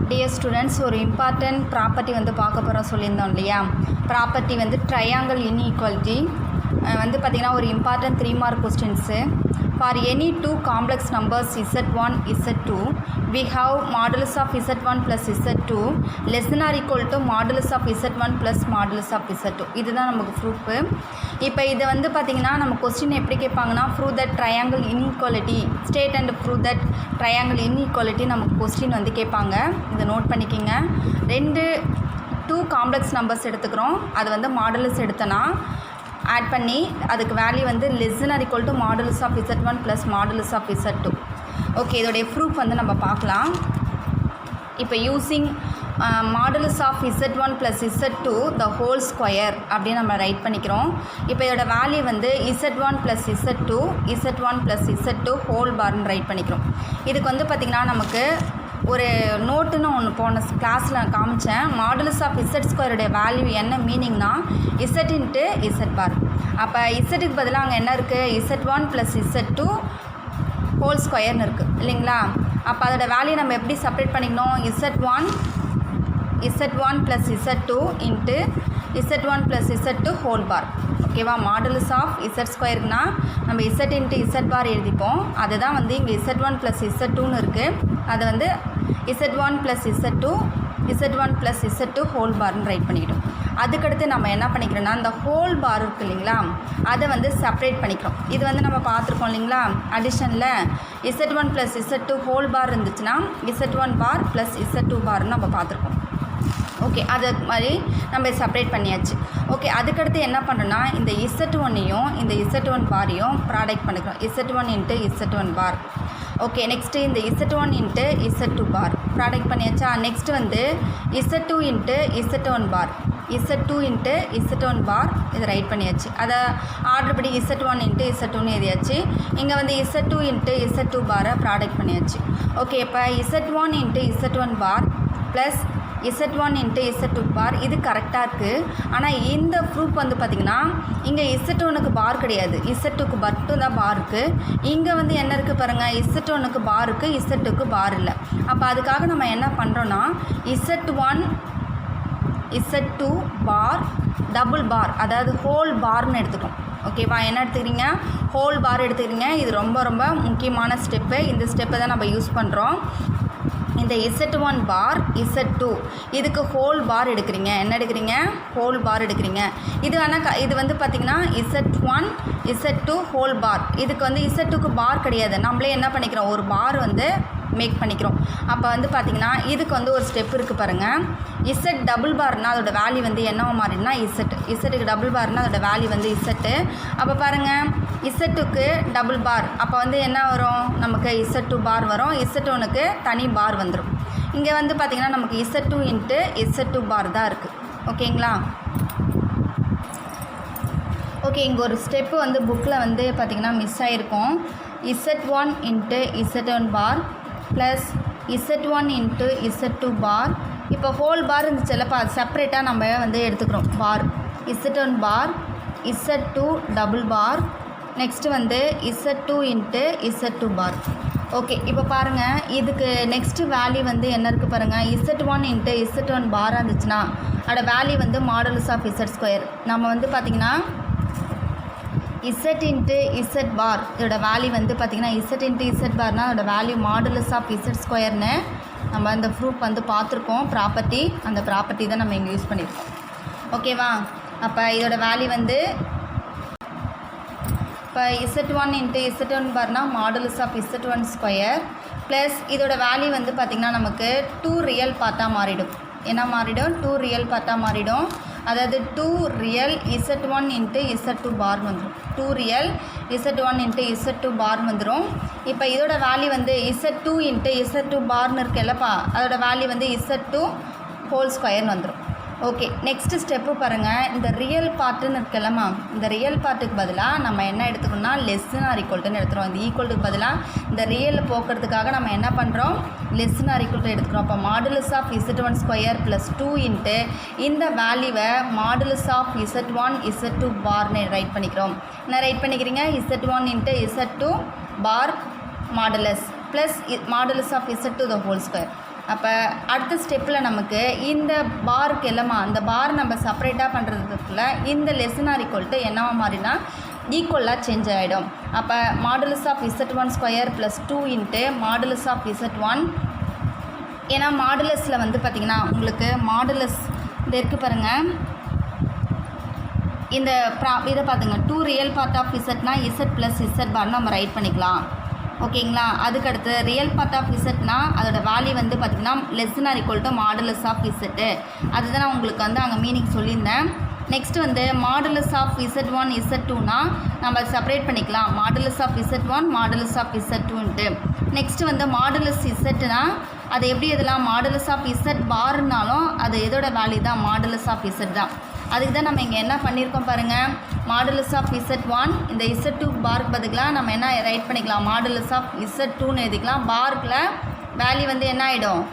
Dear students, ஒரு important property வந்து பார்க்க போகிறோம் சொல்லியிருந்தோம் இல்லையா. ப்ராப்பர்ட்டி வந்து ட்ரையாங்கிள் இன்இக்வாலிட்டி வந்து பார்த்திங்கன்னா ஒரு important 3 mark questions. For any two complex numbers z1 z2 we have modulus of z1 plus z2 less than or equal to modulus of z1 plus modulus of z2. இதுதான் நமக்கு proof. இப்போ இது வந்து பார்த்திங்கன்னா நம்ம கொஸ்டின் எப்படி கேட்பாங்கன்னா prove that triangle inequality state and prove that triangle inequality நமக்கு கொஸ்டின் வந்து கேட்பாங்க. இதை நோட் பண்ணிக்கிங்க. 2 காம்ப்ளெக்ஸ் நம்பர்ஸ் எடுத்துக்கிறோம். அது வந்து மாடுலஸ் எடுத்தனா ஆட் பண்ணி அதுக்கு வேல்யூ வந்து less than or equal to modulus of z1 plus modulus of z2. Okay, இதோடைய ப்ரூஃப் வந்து நம்ம பார்க்கலாம். இப்போ using modulus of z1 plus z2 the whole square அப்படின்னு நம்ம ரைட் பண்ணிக்கிறோம். இப்போ இதோட வேல்யூ வந்து z1 plus z2 z1 plus z2 whole பார்னு ரைட் பண்ணிக்கிறோம். இதுக்கு வந்து பார்த்திங்கன்னா நமக்கு ஒரு நோட்டுன்னு ஒன்று போன கிளாஸில் நான் காமிச்சேன். மாடுலஸ் ஆஃப் இசட் ஸ்கொயருடைய வேல்யூ என்ன மீனிங்னா இசட் இன்ட்டு இசட் பார். அப்போ இசட்டுக்கு பதிலாக அங்கே என்ன இருக்குது, z1 + z2 ஹோல் ஸ்கொயர்னு இருக்குது இல்லைங்களா. அப்போ அதோட வேல்யூ நம்ம எப்படி செப்பரேட் பண்ணிக்கணும், z1 + z2 into z1 + z2 whole பார். ஓகேவா. மாடுலஸ் ஆஃப் இசட் ஸ்கொயர்னா நம்ம இசட் இன்ட்டு இசட் பார் எழுதிப்போம். அதுதான் வந்து இங்கே z1 + z2ன்னு இருக்குது. அது வந்து z1 + z2 z2 ஹோல் பார்னு ரைட் பண்ணிக்கிட்டோம். அதுக்கடுத்து நம்ம என்ன பண்ணிக்கிறோன்னா இந்த ஹோல் பார் இருக்குது இல்லைங்களா, அதை வந்து செப்பரேட் பண்ணிக்கிறோம். இது வந்து நம்ம பார்த்துருக்கோம் இல்லைங்களா, அடிஷனில் z1 + z2 ஹோல் பார் இருந்துச்சுன்னா z1 பார் + z2 பார்னு நம்ம பார்த்துருக்கோம். ஓகே, அது மாதிரி நம்ம செப்பரேட் பண்ணியாச்சு. ஓகே, அதுக்கடுத்து என்ன பண்ணுறோன்னா இந்த z1ஐயும் இந்த z1 பாரையும் ப்ராடக்ட் பண்ணிக்கிறோம். z1 இன்ட்டு z1 பார். ஓகே, நெக்ஸ்ட்டு இந்த z1 இன்ட்டு z2 பார் ப்ராடக்ட் பண்ணியாச்சா. நெக்ஸ்ட்டு வந்து z2 into z1 bar, z2 into z1 பார் இதை ரைட் பண்ணியாச்சு. அதை ஆர்டர் படி z1 இன்ட்டு z2ன்னு எழுதியாச்சு. இங்கே வந்து z2 இன்ட்டு z2 பாரை ப்ராடக்ட் பண்ணியாச்சு. ஓகே, இப்போ z1 into z1 bar plus z1 into z2 bar இது கரெக்டாக இருக்குது. ஆனால் இந்த ப்ரூஃப் வந்து பார்த்திங்கன்னா இங்கே z1க்கு பார் கிடையாது, z2க்கு மட்டும் தான் பார் இருக்குது. இங்கே வந்து என்ன இருக்குது பாருங்கள், z1க்கு பார் இருக்குது, z2க்கு பார் இல்லை. அப்போ அதுக்காக நம்ம என்ன பண்ணுறோன்னா z1 z2 பார் டபுள் பார், அதாவது ஹோல் பார்னு எடுத்துக்கிறோம். ஓகேவா. என்ன எடுத்துக்கிறீங்க, ஹோல் பார் எடுத்துக்கிறீங்க. இது ரொம்ப ரொம்ப முக்கியமான ஸ்டெப்பு. இந்த ஸ்டெப்பை தான் நம்ம யூஸ் பண்ணுறோம். இந்த z1 பார் z2 இதுக்கு ஹோல் பார் எடுக்கிறீங்க. என்ன எடுக்கிறீங்க, ஹோல் பார் எடுக்கிறீங்க. இது ஆனால் இது வந்து பார்த்திங்கன்னா z1 z2 ஹோல் பார். இதுக்கு வந்து z2க்கு பார் கிடையாது, நம்மளே என்ன பண்ணிக்கிறோம் ஒரு பார் வந்து மேக் பண்ணிக்கிறோம். அப்போ வந்து பார்த்திங்கன்னா இதுக்கு வந்து ஒரு ஸ்டெப் இருக்குது பாருங்கள். z டபுள் பார்னால் அதோட வேல்யூ வந்து என்னவா மாறிடுனா z டபுள் பார்னால் அதோட வேல்யூ வந்து z. அப்போ பாருங்கள் z2க்கு டபுள் பார், அப்போ வந்து என்ன வரும், நமக்கு z2 பார் வரும், z1க்கு தனி பார் வந்துடும். இங்கே வந்து பார்த்திங்கன்னா நமக்கு z2 இன்ட்டு z2 பார் தான் இருக்குது. ஓகேங்களா. ஓகே, இங்கே ஒரு ஸ்டெப்பு வந்து புக்கில் வந்து பார்த்திங்கன்னா மிஸ் ஆகிருக்கும். z1 into z1 bar plus z1 into z2 bar. இப்போ ஹோல் பார் இருந்துச்சுல்லப்பா, அது செப்பரேட்டாக நம்ம வந்து எடுத்துக்கிறோம். பார் z1 bar z2 double bar, next வந்து z2 இன்ட்டு z2 பார். ஓகே, இப்போ பாருங்கள் இதுக்கு நெக்ஸ்ட்டு வேல்யூ வந்து என்ன இருக்குது பாருங்கள். z1 இன்ட்டு z1 பாராக இருந்துச்சுன்னா அதோட வேல்யூ வந்து மாடுலஸ் ஆஃப் z ஸ்கொயர். நம்ம வந்து பார்த்திங்கன்னா z இன்ட்டு z பார் இதோட வேல்யூ வந்து பார்த்திங்கன்னா z இன்ட்டு z பார்னால் அதோட வேல்யூ மாடுலஸ் ஆஃப் z ஸ்கொயர்னு நம்ம அந்த ப்ரூஃப் வந்து பார்த்துருக்கோம். ப்ராப்பர்ட்டி, அந்த ப்ராப்பர்ட்டி தான் நம்ம இங்கே யூஸ் பண்ணியிருக்கோம். ஓகேவா. அப்போ இதோட வேல்யூ வந்து இப்போ z1 இன்ட்டு z1 பார்னால் modulus of z1 square plus இதோட வேல்யூ வந்து பார்த்திங்கன்னா நமக்கு 2 ரியல் பார்ட்டாக மாறிடும். என்ன மாறிடும், 2 ரியல் பார்ட்டாக மாறிடும். அதாவது 2 ரியல் z1 இன்ட்டு z2 பார் வந்துடும். 2 ரியல் z1 இன்ட்டு z2 பார் வந்துடும். இப்போ இதோட வேல்யூ வந்து z2 இன்ட்டு z2 பார்னு இருக்குல்லப்பா, அதோட வேல்யூ வந்து z2 ஹோல் ஸ்கொயர்னு வந்துடும். ஓகே, நெக்ஸ்ட்டு ஸ்டெப்பு பாருங்கள். இந்த ரியல் பார்ட்டுன்னு இருக்குல்லம்மா, இந்த ரியல் பார்ட்டுக்கு பதிலாக நம்ம என்ன எடுத்துக்கணும்னா less than or equal to எடுத்துகிறோம். இந்த ஈக்குவலுக்கு பதிலாக இந்த ரியலை போக்குறதுக்காக நம்ம என்ன பண்ணுறோம், less than or equal to எடுத்துக்கிறோம். அப்போ modulus of z1 square plus 2 into இந்த வேல்யூவை modulus of z1 z2 பார்னு write பண்ணிக்கிறோம். என்ன ரைட் பண்ணிக்கிறீங்க, z1 into z2 bar modulus plus modulus of z2 the whole square. அப்போ அடுத்த ஸ்டெப்பில் நமக்கு இந்த பாருக்கு எல்லாமா அந்த பார் நம்ம செப்பரேட்டாக பண்ணுறதுக்குள்ள இந்த லெஸ் ஆர் ஈக்குவல் டு என்னவா மாறினா ஈக்குவலாக சேஞ்ச் ஆகிடும். அப்போ modulus of Z1 square plus 2 into modulus of Z1. ஏன்னா மாடுலஸில் வந்து பார்த்திங்கன்னா உங்களுக்கு மாடுலஸ் இது இருக்குது பாருங்கள், இந்த இதை பார்த்துங்க 2 ரியல் பார்ட் ஆஃப் இசட்னா இசட் ப்ளஸ் இசட் பார்னு நம்ம ரைட் பண்ணிக்கலாம். ஓகேங்களா. அதுக்கடுத்து ரியல் பார்ட் ஆஃப் இசட்னா அதோட வேல்யூ வந்து பார்த்திங்கன்னா less or equal to modulus of Z. அதுதான் நான் உங்களுக்கு வந்து அங்கே மீனிங் சொல்லியிருந்தேன். நெக்ஸ்ட் வந்து மாடுலஸ் ஆஃப் Z1 Z2னா நம்ம செப்பரேட் பண்ணிக்கலாம். Modulus of Z1 modulus of Z2ன்ட்டு. நெக்ஸ்ட்டு வந்து மாடுலஸ் இசட்னா அது எப்படி இதெல்லாம் மாடுலஸ் ஆஃப் இசட் பார்னாலும் அது எதோட வேல்யூ தான் மாடுலஸ் ஆஃப் இசட் தான். அதுக்கு தான் நம்ம இங்கே என்ன பண்ணியிருக்கோம் பாருங்கள், மாடுலஸ் ஆஃப் Z1 இந்த Z2 பாருக்கு பதிலாக நம்ம என்ன ரைட் பண்ணிக்கலாம், மாடுலஸ் ஆஃப் Z2ன்னு எழுதிக்கலாம். பார்க்கில் வேல்யூ வந்து என்ன ஆகிடும்,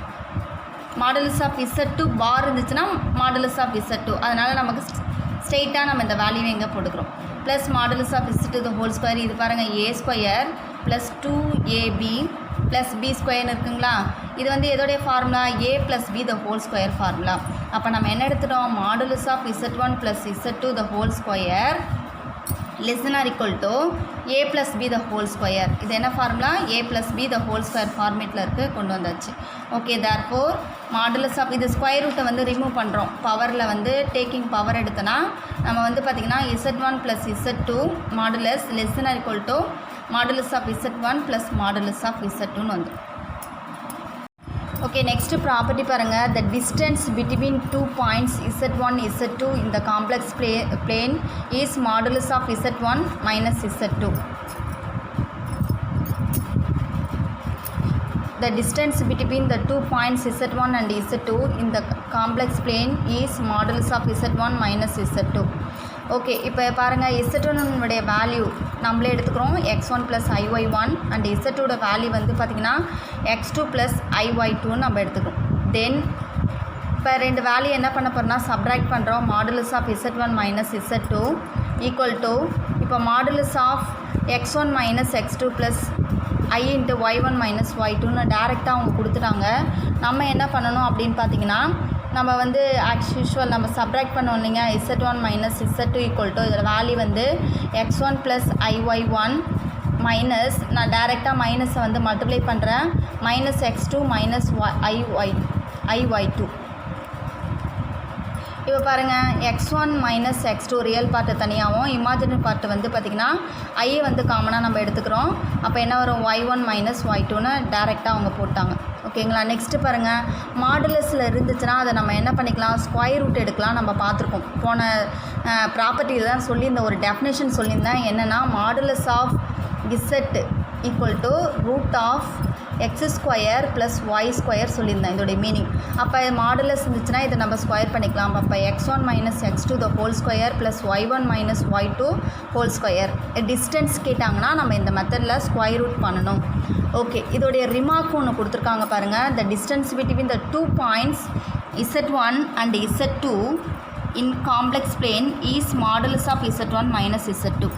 மாடுலஸ் ஆஃப் Z2 பார் இருந்துச்சுன்னா மாடுலஸ் ஆஃப் Z2. அதனால் நமக்கு ஸ்ட்ரெயிட்டாக நம்ம இந்த வேல்யூவை எங்கே போட்டுக்கிறோம். Plus modulus of Z2 the whole square, இது பாருங்கள் A square plus 2AB plus B ஸ்கொயர்னு இருக்குங்களா. இது வந்து எதோடைய formula, A plus B the whole square formula. அப்போ நம்ம என்ன எடுத்துட்டோம், modulus of Z1 plus Z2 the whole square less than or equal to a plus b the whole square. இது என்ன formula, a plus b the whole square ஃபார்மேட்டில் இருக்குது, கொண்டு வந்தாச்சு. ஓகே, therefore மாடுலஸ் ஆஃப் இது ஸ்கொயர் ரூட்டை வந்து remove பண்ணுறோம். பவரில் வந்து டேக்கிங் பவர் எடுத்தோன்னா நம்ம வந்து பார்த்திங்கன்னா Z1 plus Z2 modulus less than or equal to modulus of Z1 plus modulus of Z2ன்னு வந்து. ஓகே, நெக்ஸ்ட்டு ப்ராப்பர்ட்டி பாருங்கள். The distance between 2 points Z1 Z2 in the complex plane is modulus of Z1 minus Z2. The distance between the 2 points Z1 and Z2 in the complex plane is modulus of Z1 minus Z2. Okay, இப்போ பாருங்கள் Z1 value நம்மளே எடுத்துக்கிறோம் x1 plus iy1 and Z2 value வந்து பார்த்திங்கன்னா x2 plus iy2 நம்ம எடுத்துக்கிறோம். தென் இப்போ ரெண்டு வேல்யூ என்ன பண்ண போகிறோம்னா சப்ராக்ட் பண்ணுறோம். Modulus of Z1 minus Z2 equal to இப்போ modulus of x1 minus x2 plus i into y1 minus y2ன்னு டேரெக்டாக அவங்க கொடுத்துட்டாங்க. நம்ம என்ன பண்ணணும் அப்படின்னு பார்த்தீங்கன்னா நம்ம வந்து ஆஸ் யூஷுவல் நம்ம சப்ராக்ட் பண்ணோம் இல்லைங்க, Z1 minus Z2 equal to இதில் வேல்யூ வந்து x1 ப்ளஸ் iy1 மைனஸ் நான் டேரெக்டாக மைனஸை வந்து மல்டிப்ளை பண்ணுறேன், மைனஸ் x2 மைனஸ் iy2. இப்போ பாருங்கள் x1 minus x2 real part தனியாகவும் இமேஜினரி பார்ட்டு வந்து பார்த்திங்கன்னா ஐயை வந்து காமனாக நம்ம எடுத்துக்கிறோம். அப்போ என்ன வரும், y1 மைனஸ் y2ன்னு டேரெக்டாக அவங்க போட்டாங்க. ஓகேங்களா. நெக்ஸ்ட்டு பாருங்கள், மாடுலஸில் இருந்துச்சுன்னா அதை நம்ம என்ன பண்ணிக்கலாம், ஸ்கொயர் ரூட் எடுக்கலாம். நம்ம பார்த்துருக்கோம் போன ப்ராப்பர்ட்டியில் தான் சொல்லியிருந்த ஒரு டெஃபினேஷன் சொல்லியிருந்தேன். என்னென்னா modulus of Z equal to root of x square plus y square சொல்லியிருந்தேன் இதோடைய மீனிங். அப்போ மாடுலஸ் இருந்துச்சுன்னா இதை நம்ம ஸ்கொயர் பண்ணிக்கலாம். அப்போ x1 minus x2 the whole square plus y1 minus y2 whole square. Distance கேட்டாங்கன்னா நம்ம இந்த மெத்தடில் ஸ்கொயர் ரூட் பண்ணணும். ஓகே, இதோடைய ரிமார்க் ஒன்று கொடுத்துருக்காங்க பாருங்கள். The distance between the 2 points Z1 and Z2 in complex plane is modulus of Z1 minus Z2.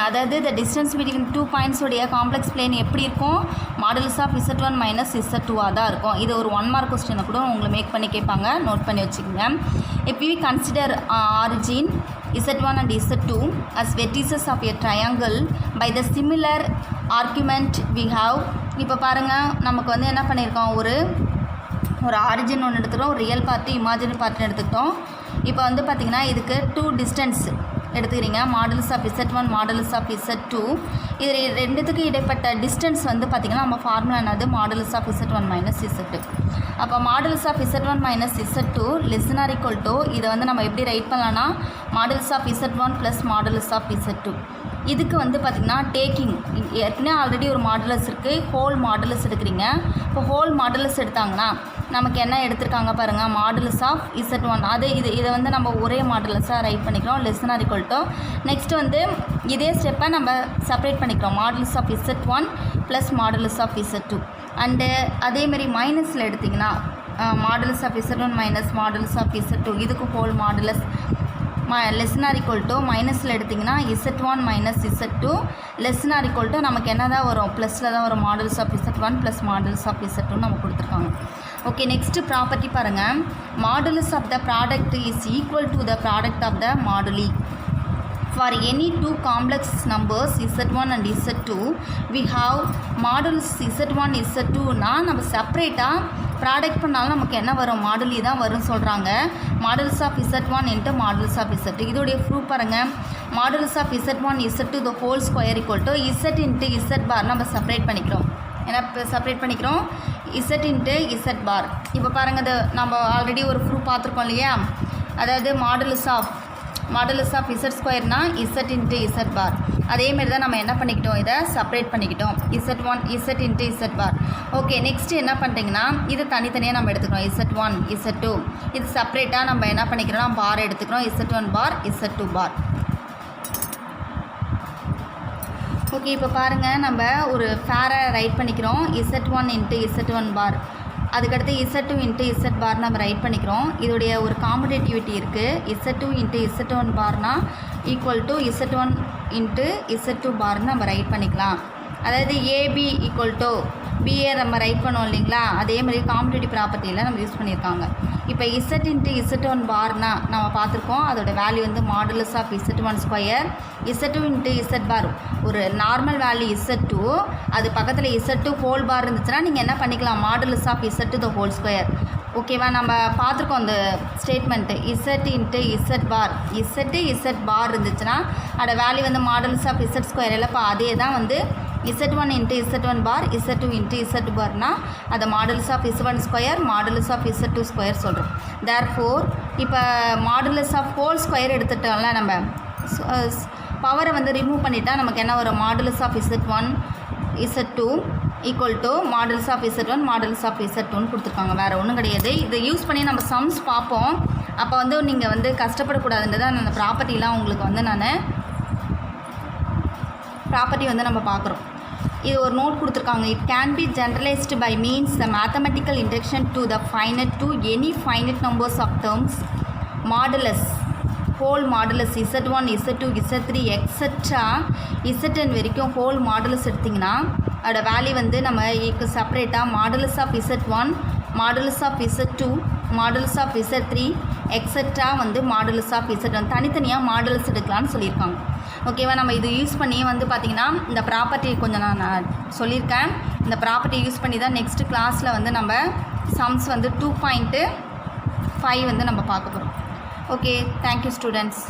அதாவது த டிஸ்டன்ஸ் பிட்வீன் 2 பாயிண்ட்ஸோடைய காம்ப்ளெக்ஸ் பிளேன் எப்படி இருக்கும், modulus of Z1 minus Z2 தான் இருக்கும். இது ஒரு 1 மார்க் கொஸ்டினை கூட உங்களை மேக் பண்ணி கேட்பாங்க, நோட் பண்ணி வச்சுக்கோங்க. If we consider origin Z1 and Z2 as vertices of a triangle by the similar argument we have. இப்போ பாருங்கள், நமக்கு வந்து என்ன பண்ணியிருக்கோம், ஒரு ஆரிஜின் ஒன்று எடுத்துக்கிறோம், ஒரு ரியல் பார்ட்டு இமேஜினரி பார்ட்டுன்னு எடுத்துக்கிட்டோம். இப்போ வந்து பார்த்திங்கன்னா இதுக்கு 2 டிஸ்டன்ஸ் எடுத்துக்கிறீங்க, modulus of Z1 modulus of Z2. இது ரெண்டுத்துக்கு இடைப்பட்ட டிஸ்டன்ஸ் வந்து பார்த்திங்கன்னா நம்ம ஃபார்முலா என்னது, modulus of Z1 minus Z2. அப்போ modulus of Z1 minus Z2 less than or equal to இதை வந்து நம்ம எப்படி ரைட் பண்ணலான்னா modulus of Z1 plus modulus of Z2. இதுக்கு வந்து பார்த்திங்கன்னா டேக்கிங் ஏற்கனவே ஆல்ரெடி ஒரு மாடுலஸ் இருக்குது, ஹோல் மாடுலஸ் எடுக்கிறீங்க. இப்போ ஹோல் மாடுலஸ் எடுத்தாங்கன்னா நமக்கு என்ன எடுத்திருக்காங்க பாருங்கள், மாடுலஸ் ஆஃப் Z1. இதை வந்து நம்ம ஒரே மாடுலஸாக ரைட் பண்ணிக்கிறோம், less than or equal to. Next வந்து இதே ஸ்டெப்பை நம்ம செப்பரேட் பண்ணிக்கிறோம், modulus of Z1 plus modulus of Z2. And அதேமாரி மைனஸில் எடுத்திங்கன்னா modulus of Z1 minus modulus of Z2, இதுக்கு whole modulus less or equal to மைனஸில் எடுத்திங்கன்னா Z1 minus Z2 less or equal to நமக்கு என்ன தான் வரும் ப்ளஸில் தான் வரும் modulus of Z1 plus modulus of Z2 நம்ம கொடுத்துருக்காங்க. ஓகே, நெக்ஸ்ட்டு ப்ராப்பர்ட்டி பாருங்கள். Modulus of the product is equal to the product of the moduli. For any two complex numbers Z1 and Z2 we have modulus Z1 Z2 நம்ம செப்பரேட்டாக product பண்ணாலும் நமக்கு என்ன வரும் moduli தான் வரும்னு சொல்கிறாங்க. Modulus of Z1 into modulus of Z2 இதோடைய ப்ரூஃப் பாருங்கள். Modulus of Z1 Z2 the whole square equal to Z into Z bar நம்ம செப்பரேட் பண்ணிக்கிறோம். ஏன்னா இப்போ செப்பரேட் பண்ணிக்கிறோம் Z இன்ட்டு Z பார். இப்போ பாருங்கள், இது நம்ம ஆல்ரெடி ஒரு ப்ரூஃப் பார்த்துருக்கோம் இல்லையா, அதாவது மாடுலஸ் ஆஃப் Z ஸ்கொயர்னா Z இன்ட்டு Z பார். அதேமாரி தான் நம்ம என்ன பண்ணிக்கிட்டோம், இதை செப்பரேட் பண்ணிக்கிட்டோம் Z1 Z இன்ட்டு Z பார். ஓகே, நெக்ஸ்ட்டு என்ன பண்ணுறீங்கன்னா இது தனித்தனியாக நம்ம எடுத்துக்கிறோம் Z1 Z2. இது செப்பரேட்டாக நம்ம என்ன பண்ணிக்கிறோம், பார் எடுத்துக்கிறோம் Z1 பார் Z2 பார். ஓகே, இப்போ பாருங்கள், நம்ம ஒரு ஃபேரை ரைட் பண்ணிக்கிறோம் Z1 இன்ட்டு Z1 பார். அதுக்கடுத்து Z2 இன்ட்டு Z பார் நம்ம ரைட் பண்ணிக்கிறோம். இதோடைய ஒரு காம்படேட்டிவிட்டி இருக்குது. Z2 இன்ட்டு Z1 பார்னா equal to Z1 into Z2 பார்னு நம்ம ரைட் பண்ணிக்கலாம். அதாவது ஏபி ஈக்குவல் டு பிஏ நம்ம ரைட் பண்ணோம் இல்லைங்களா, அதே மாதிரி காம்படேட்டிவ் ப்ராப்பர்ட்டியில் நம்ம யூஸ் பண்ணியிருக்காங்க. இப்போ Z இன்ட்டு Z1 பார்னா நம்ம பார்த்துருக்கோம், அதோட வேல்யூ வந்து modulus of Z1 square. Z2 into Z bar ஒரு நார்மல் வேல்யூ Z2, அது பக்கத்தில் Z2 ஹோல் பார் இருந்துச்சுன்னா நீங்கள் என்ன பண்ணிக்கலாம், modulus of Z2 the whole square. ஓகேவா, நம்ம பார்த்துருக்கோம் அந்த statement Z into Z bar. Z bar இருந்துச்சுன்னா அதோட வேல்யூ வந்து மாடுலஸ் ஆஃப் Z ஸ்கொயர் இல்லைப்பா, அதே தான் வந்து Z1 into Z1 bar Z2 into Z பார்னா அதை modulus of Z1 square modulus of Z2 square சொல்கிறோம். தேர்ஃபோர் இப்போ மாடுலஸ் ஆஃப் ஹோல் ஸ்கொயர் எடுத்துட்டோம்ல, நம்ம பவரை வந்து ரிமூவ் பண்ணிட்டா நமக்கு என்ன வரும், modulus of Z1 Z2 equal to modulus of Z1 modulus of Z2ன்னு கொடுத்துருக்காங்க. வேறு ஒன்றும் கிடையாது. இதை யூஸ் பண்ணி நம்ம சம்ஸ் பார்ப்போம். அப்போ வந்து நீங்கள் வந்து கஷ்டப்படக்கூடாதுன்றது அந்த ப்ராப்பர்ட்டிலாம் உங்களுக்கு வந்து நான் ப்ராப்பர்ட்டி வந்து நம்ம பார்க்குறோம். இது ஒரு நோட் கொடுத்துருக்காங்க. It can be generalised by means the mathematical induction to the finite to any finite numbers of terms modulus whole modulus Z1 Z2 Z3 extra ZN வரைக்கும் ஹோல் மாடுலஸ் எடுத்திங்கன்னா அதோட வேல்யூ வந்து நம்ம செப்பரேட்டாக modulus of Z1 modulus of Z2 modulus of Z3 extra வந்து modulus of Z1 தனித்தனியாக modulus எடுக்கலான்னு சொல்லியிருக்காங்க. ஓகேவா, நம்ம இது யூஸ் பண்ணி வந்து பார்த்திங்கன்னா இந்த ப்ராப்பர்ட்டி கொஞ்சம் நான் சொல்லியிருக்கேன். இந்த ப்ராப்பர்ட்டி யூஸ் பண்ணி தான் நெக்ஸ்ட்டு கிளாஸில் வந்து நம்ம சம்ஸ் வந்து 2.5 வந்து நம்ம பார்க்க போகிறோம். Okay, thank you students.